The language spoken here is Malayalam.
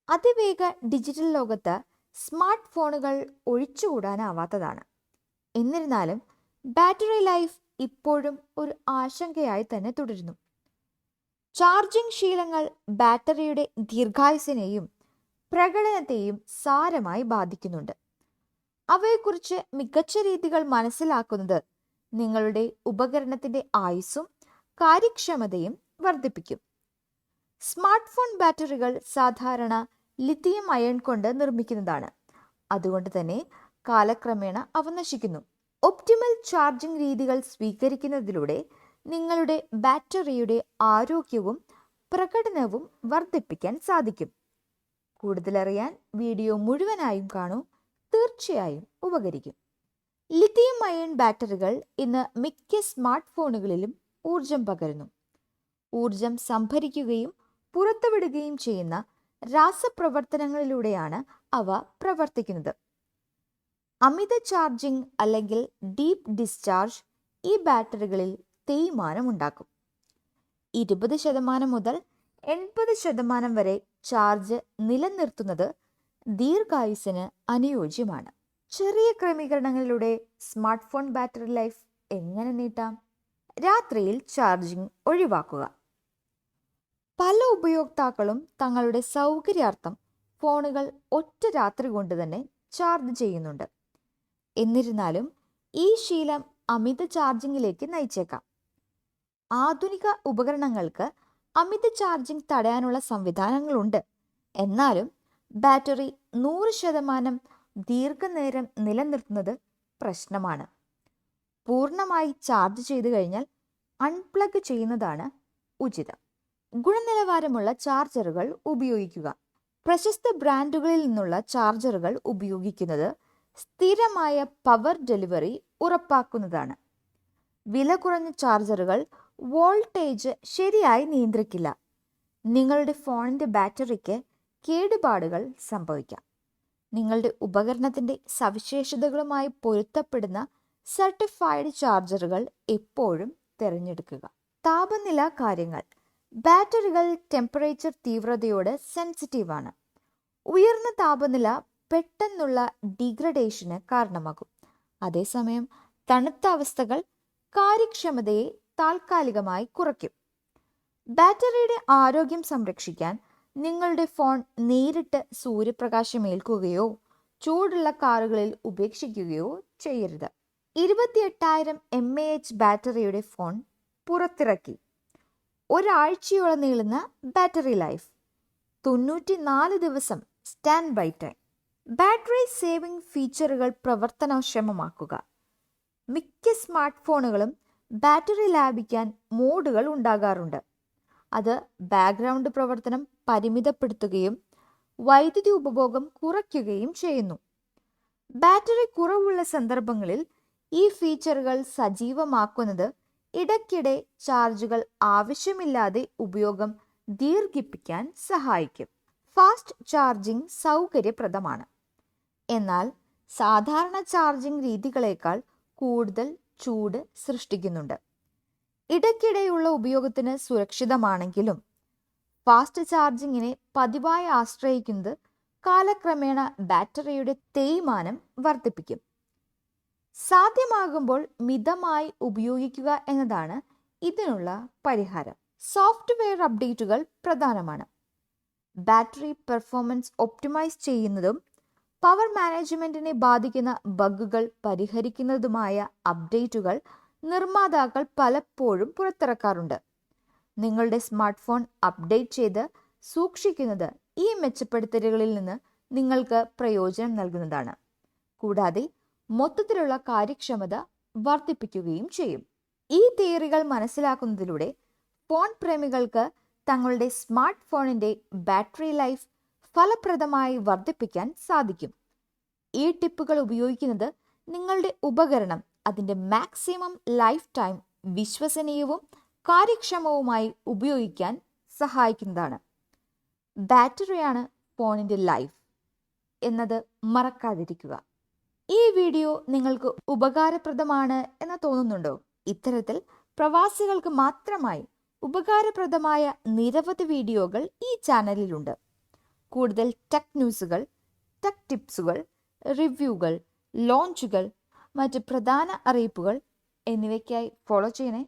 അതിവേഗ ഡിജിറ്റൽ ലോകത്ത് സ്മാർട്ട് ഫോണുകൾ ഒഴിച്ചുകൂടാനാവാത്തതാണ്. എന്നിരുന്നാലും ബാറ്ററി ലൈഫ് ഇപ്പോഴും ഒരു ആശങ്കയായി തന്നെ തുടരുന്നു. ചാർജിംഗ് ശീലങ്ങൾ ബാറ്ററിയുടെ ദീർഘായുസ്സിനെയും പ്രകടനത്തെയും സാരമായി ബാധിക്കുന്നുണ്ട്. അവയെക്കുറിച്ച് മികച്ച രീതികൾ മനസ്സിലാക്കുന്നത് നിങ്ങളുടെ ഉപകരണത്തിന്റെ ആയുസ്സും കാര്യക്ഷമതയും വർദ്ധിപ്പിക്കും. സ്മാർട്ട് ഫോൺ ബാറ്ററികൾ സാധാരണ ലിഥിയം അയൺ കൊണ്ട് നിർമ്മിക്കുന്നതാണ്. അതുകൊണ്ട് തന്നെ കാലക്രമേണ അവ നശിക്കുന്നു. ഒപ്റ്റിമൽ ചാർജിംഗ് രീതികൾ സ്വീകരിക്കുന്നതിലൂടെ നിങ്ങളുടെ ബാറ്ററിയുടെ ആരോഗ്യവും പ്രകടനവും വർദ്ധിപ്പിക്കാൻ സാധിക്കും. കൂടുതലറിയാൻ വീഡിയോ മുഴുവനായും കാണൂ, തീർച്ചയായും ഉപകരിക്കും. ലിഥിയം അയൺ ബാറ്ററികൾ ഇന്ന് മിക്ക സ്മാർട്ട് ഫോണുകളിലും ഊർജം പകരുന്നു. ഊർജം സംഭരിക്കുകയും പുറത്തുവിടുകയും ചെയ്യുന്ന രാസപ്രവർത്തനങ്ങളിലൂടെയാണ് അവ പ്രവർത്തിക്കുന്നത്. അമിത ചാർജിംഗ് അല്ലെങ്കിൽ ഡീപ്പ് ഡിസ്ചാർജ് ഈ ബാറ്ററികളിൽ തേയ്മാനം ഉണ്ടാക്കും. 20% മുതൽ 80% വരെ ചാർജ് നിലനിർത്തുന്നത് ദീർഘായുസ്സിന് അനുയോജ്യമാണ്. ചെറിയ ക്രമീകരണങ്ങളിലൂടെ സ്മാർട്ട് ഫോൺ ബാറ്ററി ലൈഫ് എങ്ങനെ നീട്ടാം? രാത്രിയിൽ ചാർജിംഗ് ഒഴിവാക്കുക. പല ഉപയോക്താക്കളും തങ്ങളുടെ സൗകര്യാർത്ഥം ഫോണുകൾ ഒറ്റ രാത്രി കൊണ്ട് തന്നെ ചാർജ് ചെയ്യുന്നുണ്ട്. എന്നിരുന്നാലും ഈ ശീലം അമിത ചാർജിങ്ങിലേക്ക് നയിച്ചേക്കാം. ആധുനിക ഉപകരണങ്ങൾക്ക് അമിത ചാർജിംഗ് തടയാനുള്ള സംവിധാനങ്ങളുണ്ട്. എന്നാലും ബാറ്ററി 100% ദീർഘനേരം നിലനിർത്തുന്നത് പ്രശ്നമാണ്. പൂർണ്ണമായി ചാർജ് ചെയ്തു കഴിഞ്ഞാൽ അൺപ്ലഗ് ചെയ്യുന്നതാണ് ഉചിതം. ഗുണനിലവാരമുള്ള ചാർജറുകൾ ഉപയോഗിക്കുക. പ്രശസ്ത ബ്രാൻഡുകളിൽ നിന്നുള്ള ചാർജറുകൾ ഉപയോഗിക്കുന്നത് സ്ഥിരമായ പവർ ഡെലിവറി ഉറപ്പാക്കുന്നതാണ്. വില കുറഞ്ഞ ചാർജറുകൾ വോൾട്ടേജ് ശരിയായി നിയന്ത്രിക്കില്ല. നിങ്ങളുടെ ഫോണിന്റെ ബാറ്ററിക്ക് കേടുപാടുകൾ സംഭവിക്കാം. നിങ്ങളുടെ ഉപകരണത്തിന്റെ സവിശേഷതകളുമായി പൊരുത്തപ്പെടുന്ന സർട്ടിഫൈഡ് ചാർജറുകൾ എപ്പോഴും തിരഞ്ഞെടുക്കുക. താപനില കാര്യങ്ങൾ. ബാറ്ററികൾ ടെമ്പറേച്ചർ തീവ്രതയോട് സെൻസിറ്റീവ് ആണ്. ഉയർന്ന താപനില പെട്ടെന്നുള്ള ഡീഗ്രഡേഷന് കാരണമാകും. അതേസമയം തണുത്ത അവസ്ഥകൾ കാര്യക്ഷമതയെ താൽക്കാലികമായി കുറയ്ക്കും. ബാറ്ററിയുടെ ആരോഗ്യം സംരക്ഷിക്കാൻ നിങ്ങളുടെ ഫോൺ നേരിട്ട് സൂര്യപ്രകാശം ഏൽക്കുകയോ ചൂടുള്ള കാറുകളിൽ ഉപേക്ഷിക്കുകയോ ചെയ്യരുത്. 28,000 mAh ബാറ്ററിയുടെ ഫോൺ പുറത്തിറക്കി. ഒരാഴ്ചയോളം നീളുന്ന ബാറ്ററി ലൈഫ്, 94 ദിവസം stand by time. Battery saving ഫീച്ചറുകൾ പ്രവർത്തനക്ഷമമാക്കുക. മിക്ക സ്മാർട്ട് ഫോണുകളും ബാറ്ററി ലാഭിക്കാൻ മോഡുകൾ ഉണ്ടാകാറുണ്ട്. അത് ബാക്ക്ഗ്രൗണ്ട് പ്രവർത്തനം പരിമിതപ്പെടുത്തുകയും വൈദ്യുതി ഉപഭോഗം കുറയ്ക്കുകയും ചെയ്യുന്നു. ബാറ്ററി കുറവുള്ള സന്ദർഭങ്ങളിൽ ഈ ഫീച്ചറുകൾ സജീവമാക്കുന്നത് ഇടയ്ക്കിടെ ചാർജുകൾ ആവശ്യമില്ലാതെ ഉപയോഗം ദീർഘിപ്പിക്കാൻ സഹായിക്കും. ഫാസ്റ്റ് ചാർജിംഗ് സൗകര്യപ്രദമാണ്, എന്നാൽ സാധാരണ ചാർജിംഗ് രീതികളേക്കാൾ കൂടുതൽ ചൂട് സൃഷ്ടിക്കുന്നുണ്ട്. ഇടയ്ക്കിടെയുള്ള ഉപയോഗത്തിന് സുരക്ഷിതമാണെങ്കിലും ഫാസ്റ്റ് ചാർജിങ്ങിനെ പതിവായി ആശ്രയിക്കുന്നത് കാലക്രമേണ ബാറ്ററിയുടെ തേയ്മാനം വർദ്ധിപ്പിക്കും. സാധ്യമാകുമ്പോൾ മിതമായി ഉപയോഗിക്കുക എന്നതാണ് ഇതിനുള്ള പരിഹാരം. സോഫ്റ്റ്വെയർ അപ്ഡേറ്റുകൾ പ്രധാനമാണ്. ബാറ്ററി പെർഫോമൻസ് ഒപ്റ്റിമൈസ് ചെയ്യുന്നതും പവർ മാനേജ്മെന്റിനെ ബാധിക്കുന്ന ബഗുകൾ പരിഹരിക്കുന്നതുമായ അപ്ഡേറ്റുകൾ നിർമ്മാതാക്കൾ പലപ്പോഴും പുറത്തിറക്കാറുണ്ട്. നിങ്ങളുടെ സ്മാർട്ട് ഫോൺ അപ്ഡേറ്റ് ചെയ്ത് സൂക്ഷിക്കുന്നത് ഈ മെച്ചപ്പെടുത്തലുകളിൽ നിന്ന് നിങ്ങൾക്ക് പ്രയോജനം നൽകുന്നതാണ്. കൂടാതെ മൊത്തത്തിലുള്ള കാര്യക്ഷമത വർദ്ധിപ്പിക്കുകയും ചെയ്യും. ഈ തിയറികൾ മനസ്സിലാക്കുന്നതിലൂടെ ഫോൺ പ്രേമികൾക്ക് തങ്ങളുടെ സ്മാർട്ട് ഫോണിന്റെ ബാറ്ററി ലൈഫ് ഫലപ്രദമായി വർദ്ധിപ്പിക്കാൻ സാധിക്കും. ഈ ടിപ്പുകൾ ഉപയോഗിക്കുന്നത് നിങ്ങളുടെ ഉപകരണം അതിന്റെ മാക്സിമം ലൈഫ് ടൈം വിശ്വസനീയവും കാര്യക്ഷമവുമായി ഉപയോഗിക്കാൻ സഹായിക്കുന്നതാണ്. ബാറ്ററിയാണ് ഫോണിന്റെ ലൈഫ് എന്നത് മറക്കാതിരിക്കുക. ഈ വീഡിയോ നിങ്ങൾക്ക് ഉപകാരപ്രദമാണ് എന്ന് തോന്നുന്നുണ്ടോ? ഇത്തരത്തിൽ പ്രവാസികൾക്ക് മാത്രമായി ഉപകാരപ്രദമായ നിരവധി വീഡിയോകൾ ഈ ചാനലിലുണ്ട്. കൂടുതൽ ടെക് ന്യൂസുകൾ, ടെക് ടിപ്സുകൾ, റിവ്യൂകൾ, ലോഞ്ചുകൾ, മറ്റ് പ്രധാന അറിയിപ്പുകൾ എന്നിവയ്ക്കായി ഫോളോ ചെയ്യണേ.